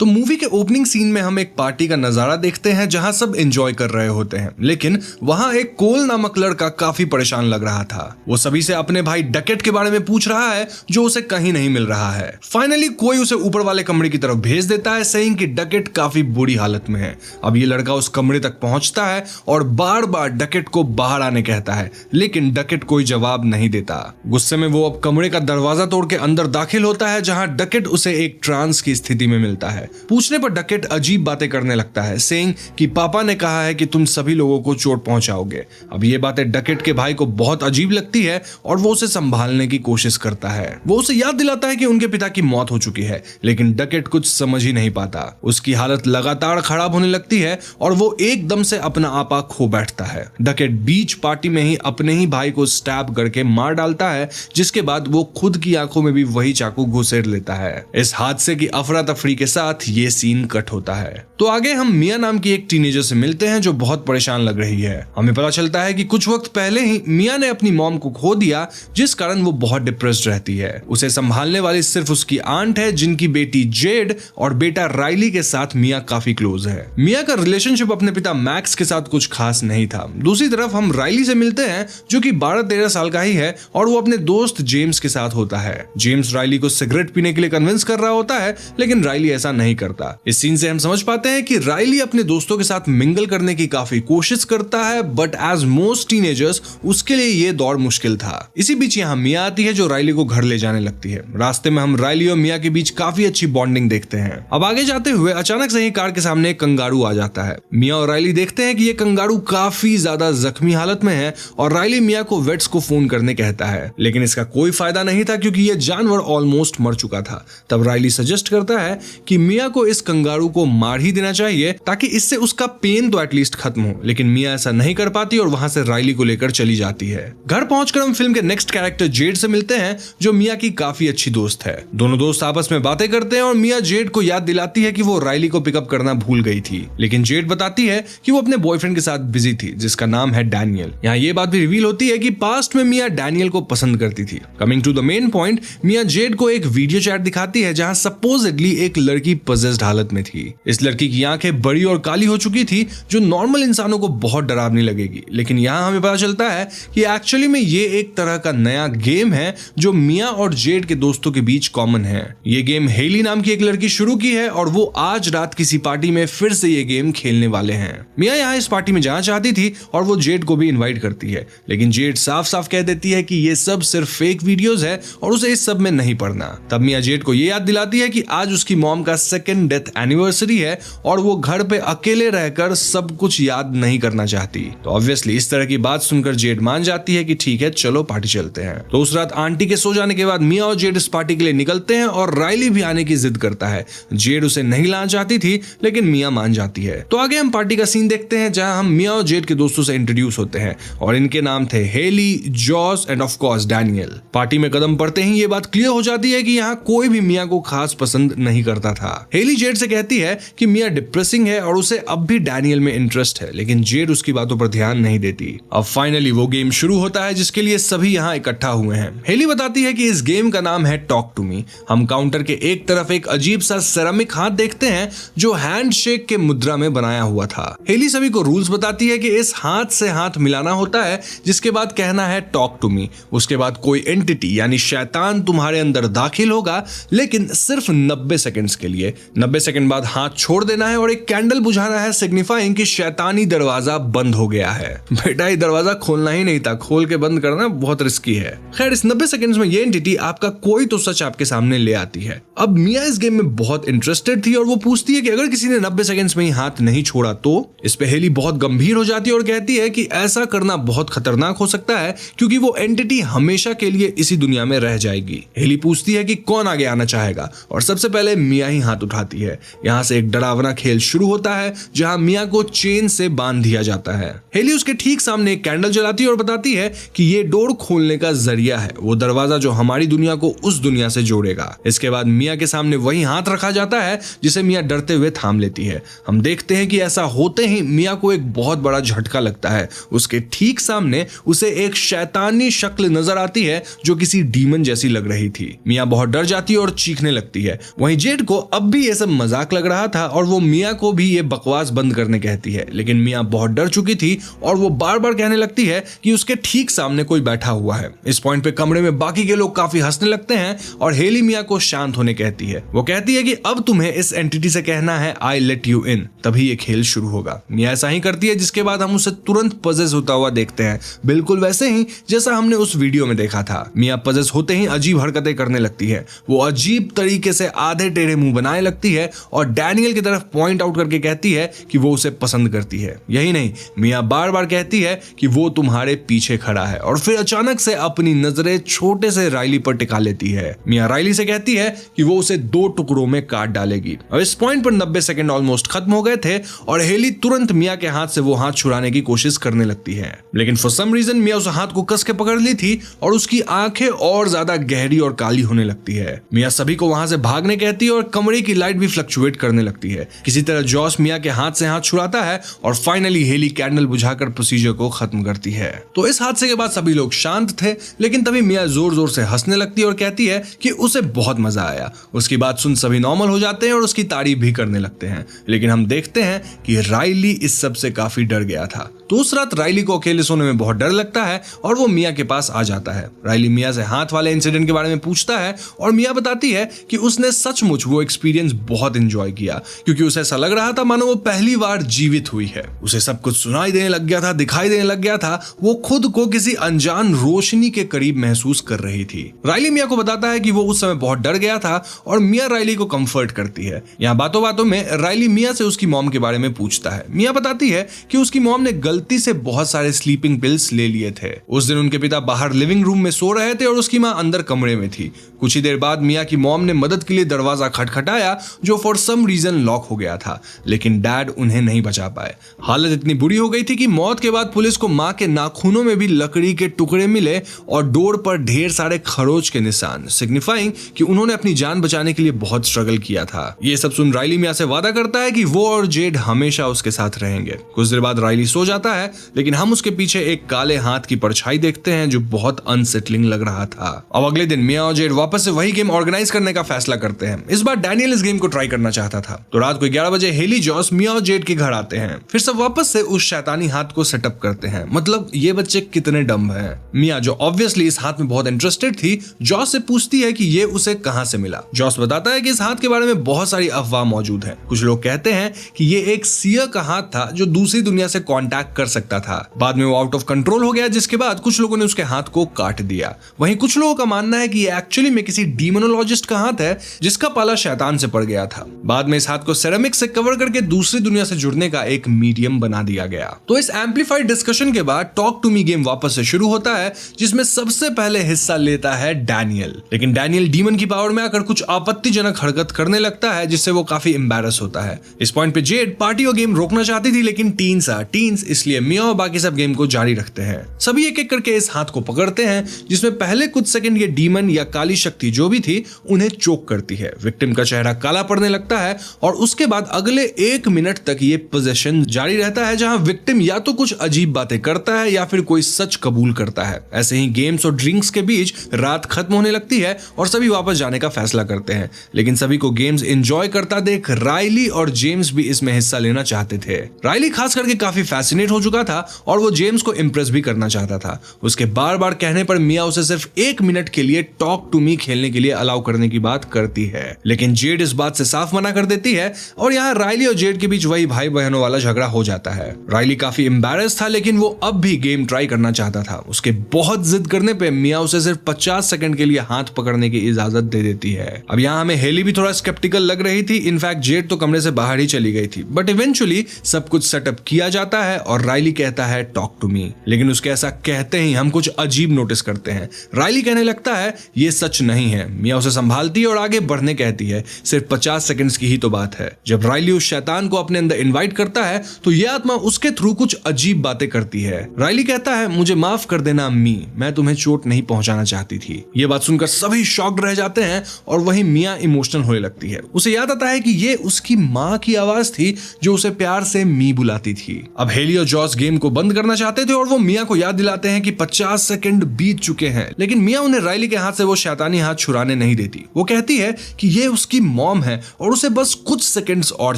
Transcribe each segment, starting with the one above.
तो मूवी के opening scene में हम एक पार्टी का नजारा देखते हैं जहां सब एंजॉय कर रहे होते हैं, लेकिन वहां एक कोल नामक लड़का काफी परेशान लग रहा था। वो सभी से अपने भाई डकेट के बारे में पूछ रहा है जो उसे कहीं नहीं मिल रहा है। फाइनली कोई उसे ऊपर वाले कमरे की तरफ भेज देता है, सेइंग कि डकेट काफी बुरी हालत में है। अब ये लड़का उस कमरे तक पहुंचता है और बार बार डकेट को बाहर आने कहता है, लेकिन डकेट कोई जवाब नहीं देता। गुस्से में वो अब कमरे का दरवाजा तोड़ के अंदर दाखिल होता है, जहां डकेट उसे एक ट्रांस की स्थिति में मिलता है। पूछने पर डकेट अजीब बातें करने लगता है, सेइंग कि पापा ने कहा है कि तुम सभी लोगों को चोट पहुंचाओगे। अब ये बातें डकेट के भाई को बहुत अजीब लगती है और वो उसे संभालने की कोशिश करता है। वो उसे याद दिलाता है कि उनके पिता की मौत हो चुकी है, लेकिन डकेट कुछ समझ ही नहीं पाता। उसकी हालत लगातार खराब होने लगती है और वो एकदम से अपना आपा खो बैठता है। डकेट बीच पार्टी में ही अपने ही भाई को स्टैब करके मार डालता है, जिसके बाद वो खुद की आंखों में भी वही चाकू घुसेड़ लेता है। इस हादसे की अफरा तफरी के साथ ये सीन कट होता है। तो आगे हम मिया नाम की एक टीनेजर से मिलते हैं जो बहुत परेशान लग रही है। हमें पता चलता है कि कुछ वक्त पहले ही मिया ने अपनी मॉम को खो दिया, जिस कारण वो बहुत डिप्रेस्ड रहती है। उसे संभालने वाली सिर्फ उसकी आंट है, जिनकी बेटी जेड और बेटा राइली के साथ मिया काफी क्लोज है। मिया का रिलेशनशिप अपने पिता मैक्स के साथ कुछ खास नहीं था। दूसरी तरफ हम राइली से मिलते हैं जो कि 12-13 साल का ही है और वो अपने दोस्त जेम्स के साथ होता है। जेम्स राइली को सिगरेट पीने के लिए कन्विंस कर रहा होता है, लेकिन राइली ऐसा नहीं करता। इस सीन से हम समझ पाते हैं कि राइली अपने दोस्तों के साथ मिंगल करने की काफी कोशिश करता है, बट एज मोस्ट टीनेजर्स उसके लिए ये दौर मुश्किल था। इसी बीच यहाँ मिया आती है जो राइली को घर ले जाने लगती है। रास्ते में हम राइली और मिया के बीच काफी अच्छी बॉन्डिंग देखते हैं। अब आगे जाते हुए अचानक से ही कार के सामने एक कंगारू आ जाता है। मिया और राइली देखते हैं कि ये कंगारू काफी ज्यादा जख्मी हालत में है और राइली मिया को वेट्स को फोन करने कहता है, लेकिन इसका कोई फायदा नहीं था क्योंकि ये जानवर ऑलमोस्ट मर चुका था। तब राइली सजेस्ट करता है कि मिया को इस कंगारू को मार ही देना चाहिए ताकि इससे उसका पेन तो एटलीस्ट खत्म हो, लेकिन मिया ऐसा नहीं कर पाती और वहां से राइली को लेकर चली जाती है। घर पहुंचकर हम फिल्म के नेक्स्ट कैरेक्टर जेड से मिलते हैं जो मिया की काफी अच्छी दोस्त है। दोनों दोस्त आपस में बातें करते हैं और मिया जेड को याद दिलाती है कि वो राइली को पिकअप करना भूल गई थी, लेकिन जेड बताती है कि वो अपने बॉयफ्रेंड के साथ बिजी थी जिसका नाम है डैनियल। यहाँ ये बात भी रिवील होती है कि पास्ट में मिया डैनियल को पसंद करती थी। Coming to the main point, Mia Z को एक वीडियो चैट दिखाती है जहां सपोजिडली एक लड़की पजेस्ड हालत में थी। इस लड़की की आंखें बड़ी और काली हो चुकी थी जो नॉर्मल इंसानों को बहुत डरावनी लगेगी, लेकिन यहाँ हमें पता चलता है कि एक्चुअली में ये एक तरह का नया गेम है जो मिया और जेड के दोस्तों के बीच कॉमन है। ये गेम हेली नाम की एक लड़की शुरू की है और वो आज रात किसी पार्टी में फिर से ये गेम खेलने वाले हैं। मिया यहाँ इस पार्टी में जाना चाहती थी और वो जेड को भी इनवाइट करती है, लेकिन जेड साफ साफ कह देती है कि ये सब सिर्फ फेक वीडियोस है और उसे इस सब में नहीं पड़ना। तब मिया जेड को ये याद दिलाती है कि आज उसकी मॉम का 2nd डेथ एनिवर्सरी है और वो घर पे अकेले रहकर सब कुछ याद नहीं करना चाहती। तो ऑब्वियसली इस तरह की बात सुनकर जेड मान जाती है कि ठीक है चलो पार्टी चलते हैं। तो उस रात आंटी के सो जाने के बाद मिया और जेड इस पार्टी के लिए निकलते हैं और राइली भी आने की जिद करता है। जेड उसे नहीं लाना चाहती थी, लेकिन मिया मान जाती है। तो आगे हम पार्टी का सीन देखते हैं जहां हम मिया और जेड के दोस्तों से इंट्रोड्यूस होते हैं और इनके नाम थे Hayley, Joss and of course Daniel. Party में कदम पड़ते ही ये बात क्लियर हो जाती है कि यहाँ कोई भी मिया को खास पसंद नहीं करता था। हेली जेड से कहती है कि मिया डिप्रेसिंग है और उसे अब भी डैनियल में इंटरेस्ट है, लेकिन जेड उसकी बातों पर ध्यान नहीं देती। अब फाइनली वो गेम शुरू होता है जिसके लिए सभी यहाँ इकट्ठा हुए हैं। हेली बताती है कि इस गेम का नाम है टॉक टू मी। हम काउंटर के एक तरफ एक अजीब सा सेरामिक हाथ देखते हैं जो हैंडशेक के मुद्रा में बनाया हुआ था। हेली सभी को रूल्स बताती है कि इस हाथ से हाथ मिलाना होता है, जिसके बाद कहना है टॉक टू मी। उसके बाद कोई एंटिटी यानी शैतान तुम्हारे अंदर दाखिल होगा, लेकिन सिर्फ 90 सेकंड्स के लिए। 90 सेकंड बाद हाथ छोड़ देना है और एक कैंडल बुझाना है, सिग्निफाइंग कि शैतानी दरवाजा बंद हो गया है। बेटा ये दरवाजा खोलना ही नहीं था, खोल के बंद करना बहुत रिस्की है। खैर इस 90 सेकंड्स में ये एंटिटी आपका कोई तो सच आपके सामने ले आती है। अब मिया इस गेम में बहुत इंटरेस्टेड थी और वो पूछती है कि अगर किसी ने 90 सेकंड्स में ही हाथ नहीं छोड़ा तो। इस पे हेली बहुत गंभीर हो जाती है और कहती है कि ऐसा करना बहुत खतरनाक हो सकता है क्योंकि वो एंटिटी हमेशा के लिए इसी दुनिया में रह जाएगी। हेली पूछती है कि कौन आगे आना चाहेगा और सबसे पहले मिया ही हाथ उठाती है। यहाँ से एक डरावना खेल शुरू होता है जहाँ मिया को चेन से बांध दिया जाता है। हेली उसके ठीक सामने एक कैंडल जलाती है और बताती है कि ये डोर खोलने का जरिया है, वो दरवाजा जो हमारी दुनिया को उस दुनिया से जोड़ेगा। इसके बाद मिया के सामने वही हाथ रखा जाता है जिसे मिया डरते हुए थाम लेती है। हम देखते हैं कि ऐसा होते ही मिया को एक बहुत बड़ा झटका लगता है। उसके ठीक सामने उसे एक शैतानी शक्ल नजर आती है जो किसी डीमन जैसी लग रही थी। मिया बहुत डर जाती है और चीखने लगती है। वहीं जेड को अब भी ये सब मजाक लग रहा था और वो मिया को भी ये बकवास बंद करने कहती है, लेकिन मिया बहुत डर चुकी थी और वो बार बार कहने लगती है कि उसके ठीक सामने कोई बैठा हुआ है। इस पॉइंट पे कमरे में बाकी के लोग काफी हंसने लगते हैं और हेली मिया को शांत होने कहती है। वो कहती है कि अब तुम्हें इस एंटिटी से कहना है आई लेट यू इन, तभी ये खेल शुरू होगा। मिया ऐसा ही करती है, जिसके बाद हम उसे तुरंत पजेस होता हुआ देखते हैं, बिल्कुल वैसे ही जैसा हमने उस वीडियो में देखा था। मिया पजेस होते ही अजीब हरकतें करने लगती है। वो अजीब तरीके से आधे टेढ़े मुंह बनाने लगती है और डैनियल की तरफ पॉइंट आउट करके कहती है कि वो उसे पसंद करती है। यही नहीं, मिया बार बार कहती है कि वो तुम्हारे पीछे खड़ा है और फिर अचानक से अपनी नजरें छोटे से राइली पर टिका लेती है। मिया राइली से कहती है कि वो उसे 2 टुकड़ों में काट डालेगी। और इस पॉइंट पर 90 सेकंड ऑलमोस्ट खत्म हो गए थे और हेली तुरंत मिया के हाथ से वो हाथ छुड़ाने की कोशिश करने लगती है, लेकिन फॉर सम रीजन मिया उस हाथ को कस के पकड़ ली थी और उसकी आंखें और ज्यादा गहरी और काली होने लगती है। मिया सभी को वहां से भागने कहती है और कमरे की लाइट भी फ्लक्चुएट करने लगती है। किसी तरह जॉस मिया के हाथ से हाथ छुड़ाता है और फाइनली हेली कैंडल बुझाकर प्रोसीजर को खत्म करती है। तो इस हादसे के बाद सभी लोग शांत थे, लेकिन तभी मिया जोर जोर से हंसने लगती है और कहती है कि उसे बहुत मजा आया। उसकी बात सुन सभी नॉर्मल हो जाते हैं और उसकी तारीफ भी करने लगते हैं, लेकिन हम देखते हैं कि राइली इस सब से काफी डर गया था। तो उस रात राइली को अकेले सोने में बहुत डर लगता है और वो मिया के पास आ जाता है। राइली मिया से हाथ वाले इंसिडेंट के बारे में पूछता है और मिया बताती है कि उसने सचमुच वो एक्सपीरियंस बहुत एंजॉय किया, क्योंकि उसे ऐसा लग रहा था मानो वो पहली बार जीवित हुई है। उसे सब कुछ सुनाई देने लग गया था, दिखाई देने लग गया था। वो खुद को किसी अनजान रोशनी के करीब महसूस कर रही थी। राइली मिया को बताता है कि वो उस समय बहुत डर गया था और मिया राइली को कंफर्ट करती है। यहाँ बातों बातों में राइली मिया से उसकी मॉम के बारे में पूछता है। मिया बताती है कि उसकी मॉम ने गलती से बहुत सारे स्लीपिंग पिल्स ले लिए थे। उस दिन उनके पिता बाहर लिविंग रूम में सो रहे थे और उसकी माँ अंदर कमरे में थी। कुछ ही देर बाद मिया की मॉम ने मदद के लिए दरवाजा खटखटाया, जो फॉर सम रीजन लॉक हो गया था, लेकिन डैड उन्हें नहीं बचा पाए। हालत इतनी बुरी हो गई थी कि मौत के बाद पुलिस को माँ के नाखूनों में भी लकड़ी के टुकड़े मिले और डोर पर ढेर सारे खरोच के निशान, सिग्निफाइंग कि उन्होंने अपनी जान बचाने के लिए बहुत स्ट्रगल किया था। ये सब सुन राइली मिया से वादा करता है कि वो और जेड हमेशा उसके साथ रहेंगे। कुछ देर बाद राइली सो जाता है, लेकिन हम उसके पीछे एक काले हाथ की परछाई देखते हैं जो बहुत अनसेटलिंग लग रहा था। अब अगले दिन मिया और जेड वापस से वही गेम ऑर्गेनाइज करने का फैसला करते हैं। इस बार डैनियल इस गेम को ट्राई करना चाहता था। तो रात को 11 बजे हेली, जॉस, मिया और जेड के घर आते हैं। फिर सब वापस से उस शैतानी हाथ को सेटअप करते हैं। मतलब ये बच्चे कितने डम्ब हैं। मिया, जो ऑब्वियसली इस हाथ में बहुत इंटरेस्टेड थी, जॉस से पूछती है कि ये उसे कहां से मिला। जॉस बताता है कि इस हाथ के बारे में बहुत सारी अफवाह मौजूद है। कुछ लोग कहते हैं कि ये एक सीयर का हाथ था जो दूसरी दुनिया से कांटेक्ट कर सकता था। बाद में वो आउट ऑफ कंट्रोल हो गया, जिसके बाद कुछ लोगों ने उसके हाथ को काट दिया। वहीं कुछ लोगों का मानना है कि ये एक्चुअली में किसी डीमोनोलॉजिस्ट का हाथ है जिसका पाला शैतान से पड़ गया था। बाद में इस हाथ को सेरेमिक से कवर करके दूसरी दुनिया से जुड़ने का एक मीडियम बना दिया गया। तो इस एम्पलीफाइड डिस्कशन के बाद टॉक टू मी गेम वापस से शुरू होता है, जिसमें सबसे पहले हिस्सा लेता है डैनियल। लेकिन डैनियल डीमन की पावर में आकर कुछ आपत्तिजनक हरकत करने लगता है, जिससे वो काफी एम्बैरस होता है। इस पॉइंट पे जेड पार्टी और गेम रोकना चाहती थी, लेकिन टीन्स इसलिए मिया और बाकी सब गेम को जारी रखते हैं। सभी एक एक करके इस हाथ को पकड़ते हैं, जिसमें पहले कुछ सेकंड ये डीमन या काली शक्ति जो भी थी उन्हें चोक करती है। विक्टिम का चेहरा काला पड़ने लगता है और उसके बाद अगले 1 मिनट तक ये पोजेशन जारी रहता है, जहां विक्टिम या तो कुछ अजीब बातें करता है या फिर कोई सच कबूल करता है। ऐसे ही गेम्स और ड्रिंक्स के बीच रात खत्म होने लगती है और सभी वापस जाने का फैसला करते हैं। लेकिन सभी को गेम्स एंजॉय करता देख राइली और जेम्स भी इसमें हिस्सा लेना चाहते थे। राइली खास करके काफी फैसिनेट हो चुका था और वो जेम्स को इंप्रेस भी करना चाहता था। उसके बार बार कहने पर मिया उसे सिर्फ 1 मिनट के लिए टॉक टू मी खेलने के लिए अलाउ करने की बात करती है, लेकिन जेड इस बात से साफ मना कर देती है और यहाँ राइली और जेड के बीच वही भाई बहनों वाला झगड़ा हो जाता है। राइली काफी एम्बैरेस था, लेकिन वो अब भी गेम ट्राई करना चाहता था। उसके बहुत जिद करने पे मिया उसे सिर्फ 50 सेकंड के लिए हाथ पकड़ने की इजाजत दे देती है। अब यहाँ हमें हेली भी थोड़ा स्केप्टिकल लग रही थी। इनफैक्ट जेड तो कमरे से बाहर ही चली गई थी, बट इवेंचुअली सब कुछ सेटअप किया जाता है और राइली कहता है टॉक टू मी। लेकिन उसके ऐसा कहते ही हम कुछ अजीब नोटिस करते हैं। राइली कहने लगता है ये सच नहीं है। मिया उसे संभालती है और आगे बढ़ने कहती है। सिर्फ 50 सेकंड्स की ही तो बात है। जब राइली उस शैतान को अपने अंदर इनवाइट करता है तो यह आत्मा उसके थ्रू कुछ अजीब बातें करती है। राइली कहता है मुझे माफ कर देना मी, मैं तुम्हें चोट नहीं पहुंचाना चाहती थी। यह बात सुनकर सभी शॉक्ड रह जाते हैं और वही मिया इमोशनल होने लगती है। उसे याद आता है कि ये उसकी माँ की आवाज थी जो उसे प्यार से मी बुलाती थी। अब हेली और जॉस गेम को बंद करना चाहते थे और वो मिया को याद दिलाते हैं कि 50 सेकंड बीत चुके हैं, लेकिन मिया उन्हें राइली के हाथ से वो शैतानी हाथ छुड़ाने नहीं देती। वो कहती है कि ये उसकी मॉम है और उसे बस कुछ सेकंड्स और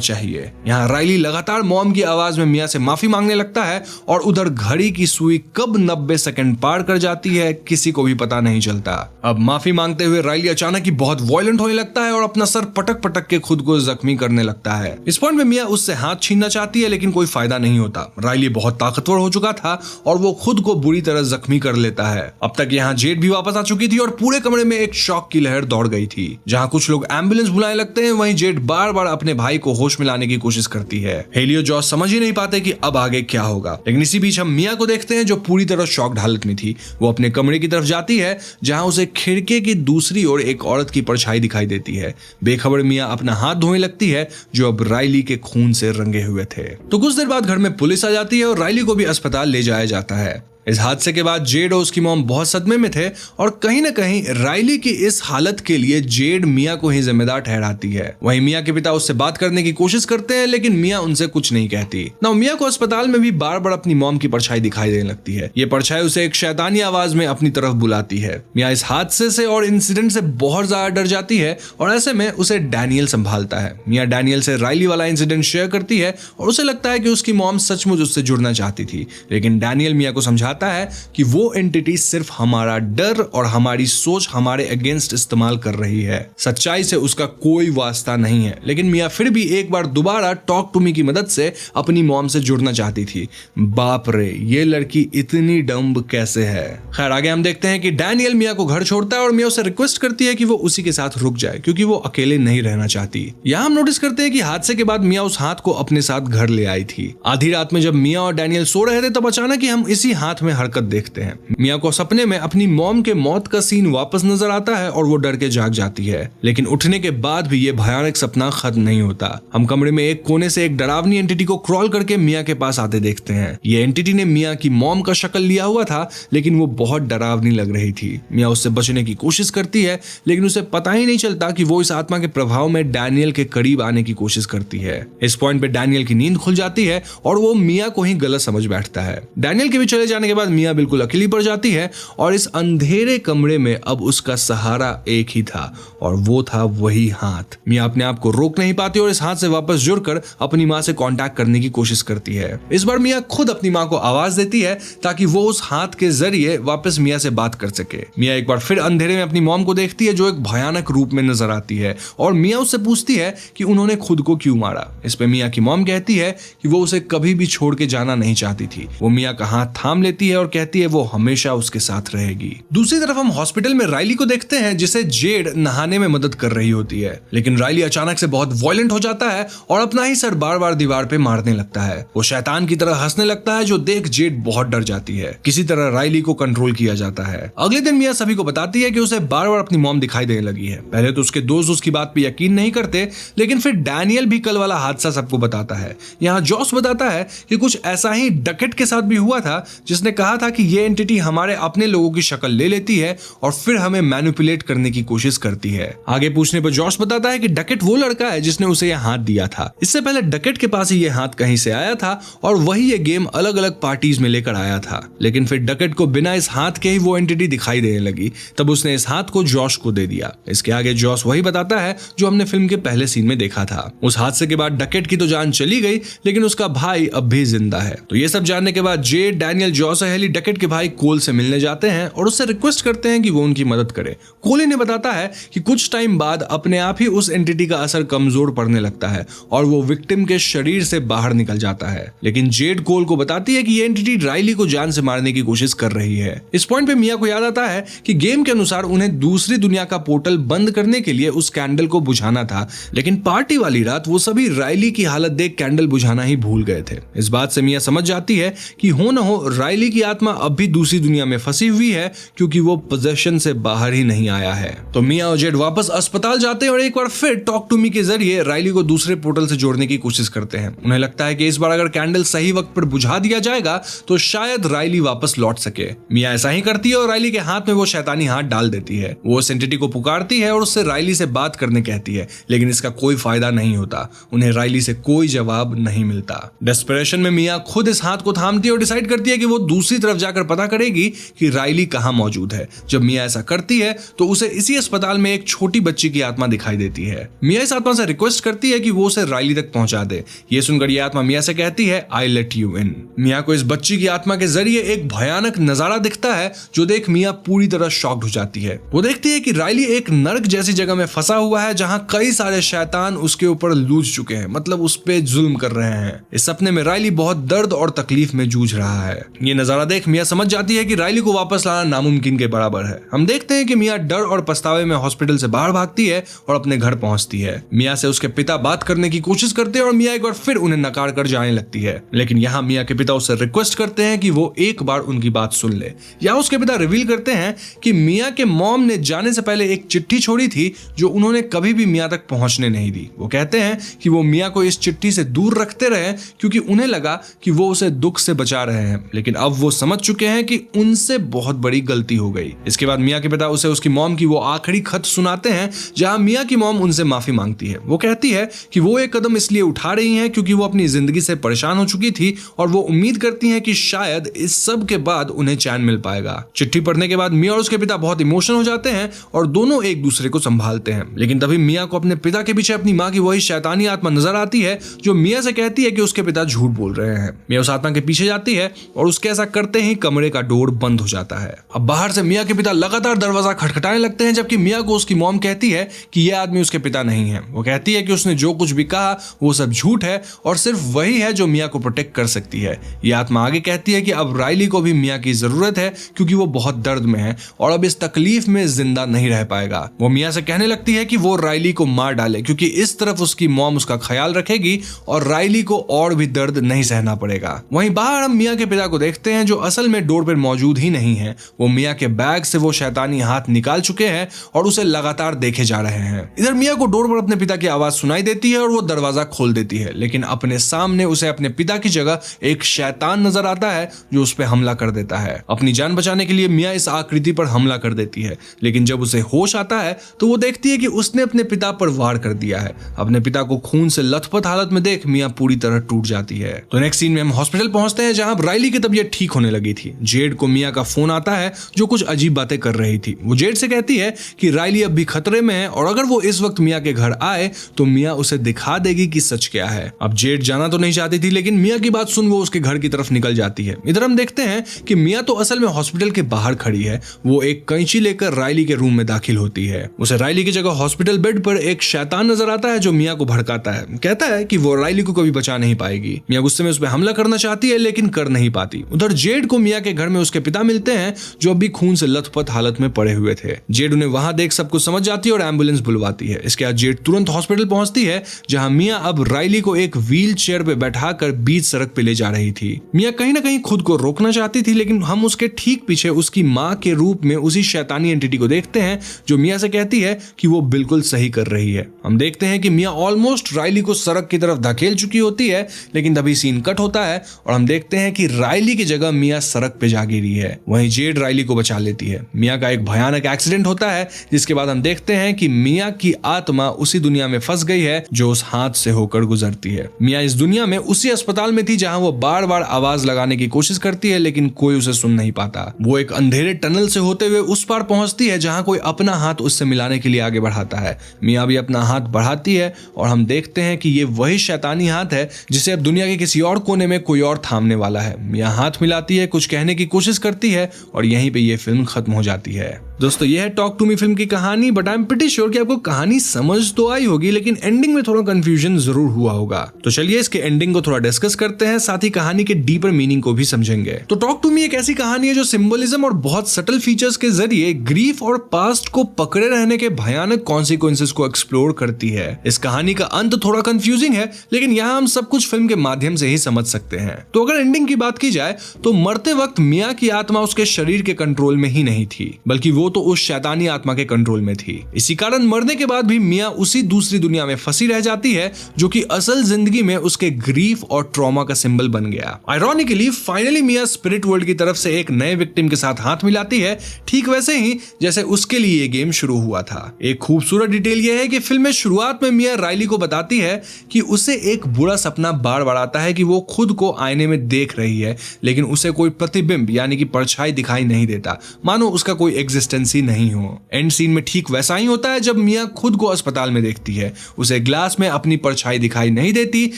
चाहिए। यहाँ राइली लगातार मॉम की आवाज में मिया से माफी मांगने लगता है और उधर घड़ी की सुई कब 90 सेकंड पार कर जाती है किसी को भी पता नहीं चलता। अब माफी मांगते हुए राइली अचानक ही बहुत वायलेंट होने लगता है और अपना सर पटक पटक के खुद को जख्मी करने लगता है। इस पॉइंट में मिया उससे हाथ छीनना चाहती है, लेकिन कोई फायदा नहीं होता। राइली बहुत ताकतवर हो चुका था और वो खुद को बुरी तरह जख्मी कर लेता है। अब तक यहाँ जेड भी वापस आ चुकी थी और पूरे कमरे में एक शॉक की लहर दौड़ गई थी। जहाँ कुछ लोग एम्बुलेंस बुलाने लगते हैं, वहीं जेड बार बार अपने भाई को होश में लाने की कोशिश करती है। हेलियो जॉस समझ ही नहीं पाते कि अब आगे क्या होगा, लेकिन इसी बीच हम मिया को देखते हैं जो पूरी तरह शॉक्ड हालत में थी। वो अपने कमरे की तरफ जाती है जहाँ उसे खिड़की की दूसरी ओर एक औरत की परछाई दिखाई देती है। बेखबर मिया अपना हाथ धोने लगती है जो अब राइली के खून से रंगे हुए थे। तो कुछ देर बाद घर में पुलिस आ जाती है और राइली को भी अस्पताल ले जाया जाता है। इस हादसे के बाद जेड और उसकी मॉम बहुत सदमे में थे और कहीं ना कहीं राइली की इस हालत के लिए जेड मिया को ही जिम्मेदार ठहराती है। वहीं मिया के पिता उससे बात करने की कोशिश करते हैं, लेकिन मिया उनसे कुछ नहीं कहती। ना मिया को अस्पताल में भी बार बार अपनी मॉम की परछाई दिखाई देने लगती है। ये परछाई उसे एक शैतानी आवाज में अपनी तरफ बुलाती है। मिया इस हादसे से और इंसिडेंट से बहुत ज्यादा डर जाती है और ऐसे में उसे डैनियल संभालता है। मिया डैनियल से राइली वाला इंसिडेंट शेयर करती है और उसे लगता है कि उसकी मॉम सचमुच उससे जुड़ना चाहती थी, लेकिन डैनियल मिया को समझाता है कि वो एंटिटी सिर्फ हमारा डर और हमारी सोच हमारे अगेंस्ट इस्तेमाल कर रही है। सच्चाई से उसका कोई वास्ता नहीं है, लेकिन मिया फिर भी एक बार दोबारा टॉक टू मी की मदद से अपनी मॉम से जुड़ना चाहती थी। बाप रे, ये लड़की इतनी डम्ब कैसे है। खैर आगे हम देखते हैं कि डैनियल मिया को घर छोड़ता है और मिया उसे रिक्वेस्ट करती है कि वो उसी के साथ रुक जाए क्योंकि वो अकेले नहीं रहना चाहती। यहाँ हम नोटिस करते हैं कि हादसे के बाद मिया उस हाथ को अपने साथ घर ले आई थी। आधी रात में जब मिया और डैनियल सो रहे थे तब अचानक ही हम इसी हाथ में हरकत देखते हैं। मिया को सपने में अपनी मॉम के मौत का सीन वापस नजर आता है और वो डर के जाग जाती है, लेकिन उठने के बाद भी ये भयानक सपना खत्म नहीं होता। हम कमरे में एक कोने से एक डरावनी एंटिटी को क्रॉल करके मिया के पास आते देखते हैं। ये एंटिटी ने मिया की मॉम का शक्ल लिया हुआ था, लेकिन वो बहुत डरावनी लग रही थी। मिया उससे बचने की कोशिश करती है, लेकिन उसे पता ही नहीं चलता कि वो इस आत्मा के प्रभाव में डैनियल के करीब आने की कोशिश करती है। इस पॉइंट पे डैनियल की नींद खुल जाती है और वो मिया को ही गलत समझ बैठता है। डैनियल के भी चले जाने के बाद मिया बिल्कुल अकेली पड़ जाती है और इस अंधेरे कमरे में अब उसका सहारा एक ही था और वो था वही हाथ। मिया अपने आप को रोक नहीं पाती और इस हाथ से वापस जुड़कर अपनी मां से कांटेक्ट करने की कोशिश करती है। इस बार मिया खुद अपनी मां को आवाज देती है ताकि वो उस हाथ के जरिए वापस मिया से बात कर सके। मिया एक बार फिर अंधेरे में अपनी मॉम को देखती है जो एक भयानक रूप में नजर आती है और मिया उससे पूछती है कि उन्होंने खुद को क्यों मारा। इस पे मिया की मॉम कहती है कि वो उसे कभी भी छोड़ के जाना नहीं चाहती थी। वो मिया का हाथ थाम लेती है और कहती है वो हमेशा उसके साथ रहेगी। दूसरी तरफ हम हॉस्पिटल में राइली को देखते हैं जिसे जेड नहाने में मदद कर रही होती है, लेकिन राइली अचानक से बहुत वायलेंट हो जाता है और अपना ही सर बार बार दीवार पे मारने लगता है। वो शैतान की तरह हंसने लगता है जो देख जेड बहुत डर जाती है। किसी तरह राइली को कंट्रोल किया जाता है। अगले दिन मिया सभी को बताती है कि उसे बार बार अपनी मॉम दिखाई देने लगी है। पहले तो उसके दोस्त उसकी बात पे यकीन नहीं करते, लेकिन फिर डैनियल भी कल वाला हादसा सबको बताता है। यहाँ जॉस बताता है कि कुछ ऐसा ही डकेट के साथ भी हुआ था जिसने कहा था कि ये एंटिटी हमारे अपने लोगों की शक्ल ले लेती है और फिर हमें मैनिपुलेट करने की कोशिश करती है। आगे पूछने पर जॉश बताता है कि डकेट वो लड़का है जिसने उसे यह हाथ दिया था। इससे पहले डकेट के पास ही ये हाथ कहीं से आया था और वही ये गेम अलग अलग पार्टीज में लेकर आया था, लेकिन फिर डकेट को बिना इस हाथ के ही वो एंटिटी दिखाई देने लगी। तब उसने इस हाथ को जॉश को दे दिया। इसके आगे जॉश वही बताता है जो हमने फिल्म के पहले सीन में देखा था। उस हादसे के बाद डकेट की तो जान चली गई, लेकिन उसका भाई अब भी जिंदा है। तो ये सब जानने के बाद जे, डैनियल, जॉस और हेली डकेट के भाई कोल से मिलने जाते हैं और उससे रिक्वेस्ट करते हैं कि वो उनकी मदद करे। कोल इन्हें बताता है कि कुछ टाइम बाद अपने आप ही उस एंटिटी का असर कमजोर पड़ने लगता है और वो विक्टिम के शरीर से बाहर निकल जाता है, लेकिन जेड कोल को बताती है कि ये एंटिटी राइली को जान से मारने की कोशिश कर रही है। इस पॉइंट पे मिया को याद आता है कि गेम के अनुसार उन्हें दूसरी दुनिया का पोर्टल बंद करने के लिए उस कैंडल को बुझाना था, लेकिन पार्टी वाली रात वो सभी राइली की हालत देख कैंडल बुझाना ही भूल गए थे। इस बात से मिया समझ जाती है कि हो न हो राइली की आत्मा अब भी दूसरी दुनिया में फंसी हुई है क्योंकि वो पोजेशन से बाहर ही नहीं आया है। तो मिया और जेड वापस अस्पताल जाते हैं और एक बार फिर टॉक टू मी के जरिए राइली को दूसरे पोर्टल से जोड़ने की कोशिश करते हैं। उन्हें लगता है कि इस बार अगर कैंडल सही वक्त पर बुझा दिया जाएगा तो शायद राइली वापस लौट सके। मिया ऐसा ही करती है और राइली के हाथ में वो शैतानी हाथ डाल देती है। वो उस एंटिटी को पुकारती है और उससे राइली से बात करने कहती है, लेकिन इसका कोई फायदा नहीं होता। उन्हें राइली से कोई जवाब नहीं मिलता। डेस्परेशन में मिया खुद इस हाथ को थामती है और डिसाइड करती है कि वो दूसरी तरफ जाकर पता करेगी कि राइली कहां मौजूद है। जब मिया ऐसा करती है तो उसे इसी अस्पताल में एक छोटी बच्ची की आत्मा दिखाई देती है। मिया इस आत्मा से रिक्वेस्ट करती है कि वो उसे राइली तक पहुंचा दे। ये सुनकर यह आत्मा मिया से कहती है, आई लेट यू इन। मिया को इस बच्ची की आत्मा के जरिए एक भयानक नजारा दिखता है जो देख मिया पूरी तरह शॉक्ड हो जाती है। वो देखती है कि राइली एक नर्क जैसी जगह में फंसा हुआ है जहां कई सारे शैतान उसके ऊपर लूझ चुके हैं, मतलब उस पे जुल्म कर रहे हैं। इस सपने में राइली बहुत दर्द और तकलीफ में जूझ रहा है। ये नजारा देख मिया समझ जाती है कि राइली को वापस लाना नामुमकिन के बराबर है। हम देखते हैं कि मिया डर और पछतावे में हॉस्पिटल से बाहर भागती है और अपने घर पहुंचती है। मिया से उसके पिता बात करने की कोशिश करते हैं और मिया एक बार फिर उन्हें नकार कर जाने लगती है, लेकिन यहाँ मिया के पिता उससे रिक्वेस्ट करते हैं कि वो एक बार उनकी बात सुन ले। या उसके पिता रिवील करते हैं कि मिया के मॉम ने जाने से पहले एक चिट्ठी छोड़ी थी जो उन्होंने कभी भी मिया तक पहुंचने नहीं दी। वो कहते हैं कि वो मिया को इस चिट्ठी से दूर रखते रहे क्योंकि उन्हें लगा कि वो उसे दुख से बचा रहे हैं, लेकिन अब वो समझ चुके हैं कि उनसे बहुत बड़ी गलती हो गई। इसके बाद मिया के पिता उसे उसकी मॉम की वो आखिरी खत सुनाते हैं जहां मिया की मॉम उनसे माफी मांगती है। वो कहती है कि वो एक कदम इसलिए उठा रही हैं क्योंकि वो अपनी जिंदगी से परेशान हो चुकी थी और वो उम्मीद करती हैं कि शायद इस सब के बाद उन्हें चैन मिल पाएगा। चिट्ठी पढ़ने के बाद मिया और उसके पिता बहुत इमोशनल हो जाते हैं और दोनों एक दूसरे को संभालते हैं, लेकिन तभी मिया को अपने पिता के पीछे अपनी माँ की वही शैतानी आत्मा नजर आती है जो मिया से कहती है कि उसके पिता झूठ बोल रहे हैं। मिया उस आत्मा के पीछे जाती है और उसके ऐसा करते ही कमरे का डोर बंद हो जाता है। अब बाहर से मिया के पिता लगातार दरवाजा खटखटाने लगते हैं जबकि मिया को उसकी मॉम कहती है कि यह आदमी उसके पिता नहीं है। वो कहती है कि उसने जो कुछ भी कहा वो सब झूठ है और सिर्फ वही है जो मिया को प्रोटेक्ट कर सकती है। यह आत्मा आगे कहती है कि अब राइली को भी मिया की जरूरत है क्योंकि वो बहुत दर्द में है और अब इस तकलीफ में जिंदा नहीं रह पाएगा। वो मिया से कहने लगती है कि वो राइली को मार डाले क्योंकि इस तरफ उसकी मॉम उसका ख्याल रखेगी और राइली को और भी दर्द नहीं सहना पड़ेगा। वहीं बाहर हम मिया के पिता को देखते हैं जो असल में डोर पर मौजूद ही नहीं है। वो मिया के बैग से वो शैतानी हाथ निकाल चुके हैं और उसे लगातार देखे जा रहे हैं। इधर मिया को डोर पर अपने पिता की आवाज सुनाई देती है और वो दरवाजा खोल देती है, लेकिन अपने सामने उसे अपने पिता की जगह एक शैतान नजर आता है जो उस पर हमला कर देता है। अपनी जान बचाने के लिए मिया इस आकृति पर हमला कर देती है, लेकिन जब उसे होश आता है तो वो देखती है कि उसने अपने पिता पर वार कर दिया है। अपने पिता को खून से लथपथ हालत में देख मिया पूरी तरह टूट जाती है। तो नेक्स्ट सीन में हम हॉस्पिटल पहुंचते हैं जहां राइली की तबीयत ठीक होने लगी थी। जेड को मिया का फोन आता है जो कुछ अजीब बातें कर रही थी। वो जेड से कहती है कि राइली अब भी खतरे में है और अगर वो इस वक्त मिया के घर आए तो मिया उसे दिखा देगी कि सच क्या है। अब जेड जाना तो नहीं चाहती थी, लेकिन मिया की बात सुन वो उसके घर की तरफ निकल जाती है। इधर हम देखते हैं कि मिया तो असल में हॉस्पिटल के बाहर खड़ी है। वो एक कैंची लेकर राइली के रूम में दाखिल होती है। उसे राइली की जगह हॉस्पिटल बेड पर एक शैतान नजर आता है जो मिया को भड़काता है। कहता है कि वो राइली को कभी बचा नहीं पाएगी। मिया गुस्से में उस पर हमला करना चाहती है लेकिन कर नहीं पाती। उधर जेड को मिया के घर में उसके पिता मिलते हैं जो अभी खून से लथपथ हालत में पड़े हुए थे। जेड उन्हें वहां देख सब कुछ समझ जाती है और एम्बुलेंस बुलवाती है। इसके बाद जेड तुरंत हॉस्पिटल पहुंचती है जहां मिया अब राइली को एक व्हील चेयर पे बैठाकर बीच सड़क पे ले जा रही थी। मिया कहीं ना कहीं खुद को रोकना चाहती थी, लेकिन हम उसके ठीक पीछे उसकी माँ के रूप में उसी शैतानी एंटिटी को देखते हैं जो मिया से कहती है कि वो बिल्कुल सही कर रही है। हम देखते हैं कि मिया ऑलमोस्ट राइली को सड़क की तरफ धकेल चुकी होती है, लेकिन तभी सीन कट होता है और हम देखते हैं कि राइली की जगह मिया सड़क पे जा गिरी है। वहीं जेड राइली को बचा लेती है। मिया का एक भयानक एक्सीडेंट होता है जिसके बाद हम देखते हैं कि मिया की आत्मा उसी दुनिया में फंस गई है जो उस हाथ से होकर गुजरती है। मिया इस दुनिया में उसी अस्पताल में थी जहां वो बार बार आवाज लगाने की कोशिश करती है लेकिन कोई उसे सुन नहीं पाता। वो एक अंधेरे टनल से होते हुए उस पार पहुंचती है जहां कोई अपना हाथ उससे मिलाने के लिए आगे बढ़ाता है। मिया भी अपना हाथ बढ़ाती है और हम देखते हैं कि ये वही शैतानी हाथ है जिसे अब दुनिया के किसी और कोने में कोई और थामने वाला है। मिया हाथ मिलाती है, कुछ कहने की कोशिश करती है और यहीं पे ये फिल्म खत्म हो जाती है। दोस्तों ये है टॉक टू मी फिल्म की कहानी, but I am pretty sure कि आपको कहानी समझ तो आई होगी लेकिन एंडिंग में थोड़ा कंफ्यूजन जरूर हुआ होगा। तो चलिए इसके एंडिंग को थोड़ा डिस्कस करते हैं, साथ ही कहानी के डीपर मीनिंग को भी समझेंगे। तो टॉक टू मी एक ऐसी कहानी है जो सिंबलिज्म और बहुत सटल फीचर्स के जरिए ग्रीफ और पास्ट को पकड़े रहने के भयानक कॉन्सिक्वेंसेस को एक्सप्लोर करती है। इस कहानी का अंत थोड़ा कंफ्यूजिंग है लेकिन यहाँ हम सब कुछ फिल्म के माध्यम से ही समझ सकते हैं। तो अगर एंडिंग की बात की जाए तो मरते वक्त मियाँ की आत्मा उसके शरीर के कंट्रोल में ही नहीं थी, बल्कि वो तो उस शैतानी आत्मा के कंट्रोल में थी। इसी कारण मरने के बाद भी मियाँ उसी दूसरी दुनिया में फंसी रह जाती है, जो कि असल जिंदगी में उसके ग्रीफ और ट्रॉमा का सिंबल बन गया। आयरॉनिकली फाइनली मियाँ स्पिरिट वर्ल्ड की तरफ से एक नए विक्टिम के साथ हाथ मिलाती है, ठीक वैसे ही जैसे उसके लिए ये गेम शुरू हुआ था। एक खूबसूरत डिटेल यह है कि फिल्म में शुरुआत में मियाँ राइली को बताती है कि उसे एक बुरा सपना बार बार आता है कि वो खुद को आईने में देख रही है, लेकिन उसे कोई प्रतिबिंब यानी कि परछाई दिखाई नहीं देता, मानो उसका कोई एग्जिस्टेंस ही नहीं हो। एंड सीन में ठीक वैसा ही होता है जब मियाँ खुद को अस्पताल में देखती है। उसे ग्लास में अपनी परछाई दिखाई नहीं देती,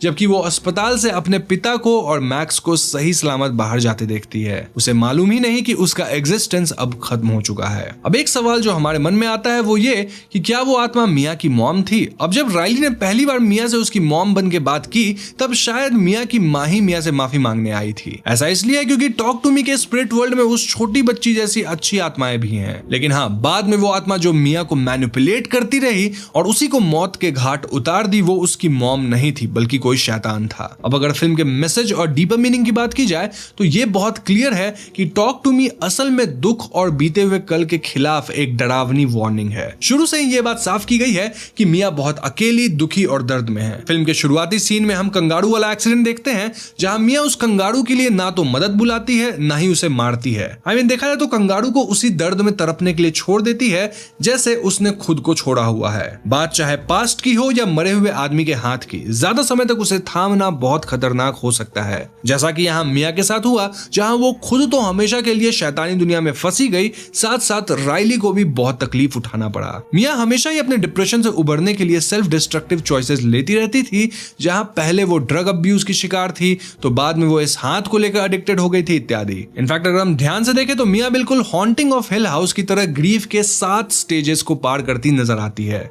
जबकि वो अस्पताल से अपने पिता को और मैक्स को सही सलामत बाहर जाते देखती है। उसे मालूम ही नहीं कि उसका एग्जिस्टेंस अब खत्म हो चुका है। अब एक सवाल जो हमारे मन में आता है वो ये कि क्या वो आत्मा मियाँ की मॉम थी? अब जब राइली ने पहली बार मियाँ से उसकी मॉम बन के बात की, तब शायद मियाँ की माँ ही मियाँ से माफी मांगने आई थी। ऐसा इसलिए क्योंकि टॉक टू मी के स्पिरिट वर्ल्ड में उस छोटी बच्ची जैसी अच्छी आत्माएं भी हैं। लेकिन हाँ, बाद में वो आत्मा जो मियाँ को मैनिपुलेट करती रही और उसी को मौत के घाट उतार दी, वो उसकी मॉम नहीं थी बल्कि कोई शैतान था। अब अगर फिल्म के मैसेज और डीपर मीनिंग की बात की जाए तो ये बहुत क्लियर है कि टॉक टू मी असल में दुख और बीते हुए कल के खिलाफ एक डरावनी वार्निंग है। शुरू से ही ये बात साफ की गई है कि मियाँ बहुत अकेली, दुखी और दर्द में है। फिल्म के शुरुआती सीन में हम कंगारू वाला एक्सीडेंट देखते हैं, जहां मियाँ उस कंगारू के लिए ना तो मदद बुलाती है ना ही उसे मारती है। देखा जाए तो कंगारू को उसी दर्द में तड़पने के लिए छोड़ देती है जैसे उसने खुद को छोड़ा हुआ है। बात चाहे पास्ट की हो या मरे हुए आदमी के हाथ की, ज्यादा समय तक उसे थामना बहुत खतरनाक हो सकता है, जैसा कि यहाँ मियाँ के साथ हुआ, जहां वो खुद तो हमेशा के लिए शैतानी दुनिया में फंसी गई, साथ साथ राइली को भी बहुत तकलीफ उठाना पड़ा। मियाँ हमेशा ही अपने डिप्रेशन से उबरने के लिए सेल्फ डिस्ट्रक्टिव चॉइसेस लेती रहती थी, जहां पहले वो ड्रग अब्यूज की शिकार थी, तो बाद में वो इस हाथ को लेकर एडिक्टेड हो गई थी इत्यादि। इनफैक्ट अगर हम ध्यान से देखें तो मियाँ बिल्कुल हॉन्टिंग ऑफ हिल हाउस की तरह ग्रीफ के 7 स्टेजेस को पार करती नजर आती है।